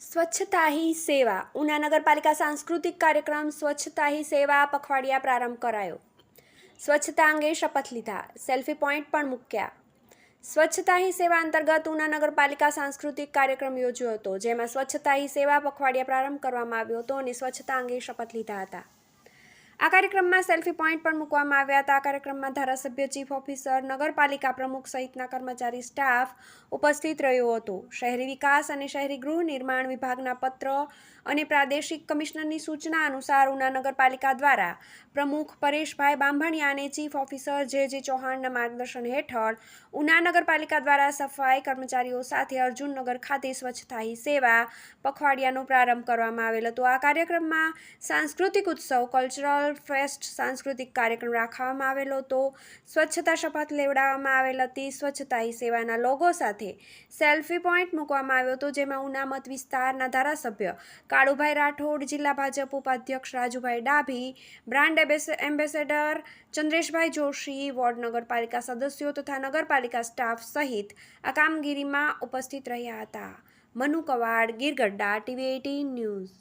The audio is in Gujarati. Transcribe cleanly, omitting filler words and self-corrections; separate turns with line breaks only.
स्वच्छता ही सेवा ઉના નગરપાલિકા સાંસ્કૃતિક કાર્યક્રમ સ્વચ્છતા હી સેવા પખવાડિયા પ્રારંભ કરાયો. સ્વચ્છતા અંગે શપથ લીધા, સેલ્ફી પોઈન્ટ પણ મૂક્યા. સ્વચ્છતા હી સેવા અંતર્ગત ઉના નગરપાલિકા સાંસ્કૃતિક કાર્યક્રમ યોજ્યો હતો, જેમાં સ્વચ્છતા હી સેવા પખવાડિયા પ્રારંભ કરવામાં આવ્યો હતો અને સ્વચ્છતા અંગે શપથ લીધા હતા. આ કાર્યક્રમમાં સેલ્ફી પોઈન્ટ પણ મૂકવામાં આવ્યા હતા. આ કાર્યક્રમમાં ધારાસભ્ય, ચીફ ઓફિસર, નગરપાલિકા પ્રમુખ સહિતના કર્મચારી સ્ટાફ ઉપસ્થિત રહ્યો હતો. શહેરી વિકાસ અને શહેરી ગૃહ નિર્માણ વિભાગના પત્ર અને પ્રાદેશિક કમિશનરની સૂચના અનુસાર ઉના નગરપાલિકા દ્વારા પ્રમુખ પરેશભાઈ બાંભણિયા અને ચીફ ઓફિસર જે ચૌહાણના માર્ગદર્શન હેઠળ ઉના નગરપાલિકા દ્વારા સફાઈ કર્મચારીઓ સાથે અર્જુનનગર ખાતે સ્વચ્છતા હી સેવા પખવાડિયાનો પ્રારંભ કરવામાં આવેલ હતો. આ કાર્યક્રમમાં સાંસ્કૃતિક ઉત્સવ, કલ્ચરલ ફેસ્ટ, સાંસ્કૃતિક કાર્યક્રમ રાખવામાં આવેલો હતો. સ્વચ્છતા શપથ લેવડાવવામાં આવેલ હતી. સ્વચ્છતા હી સેવાના લોગો સાથે સેલ્ફી પોઈન્ટ મૂકવામાં આવ્યો હતો, જેમાં ઉના મત વિસ્તારના ધારાસભ્ય કાળુભાઈ રાઠોડ, જિલ્લા ભાજપ ઉપાધ્યક્ષ Rajubhai Dabhi, brand ambassador Chandreshbhai Joshi, ward નગરપાલિકા સદસ્યો તથા નગરપાલિકા સ્ટાફ સહિત આ કામગીરીમાં ઉપસ્થિત રહ્યા હતા. Manu Quad, Gir Gadhada, TV18 news.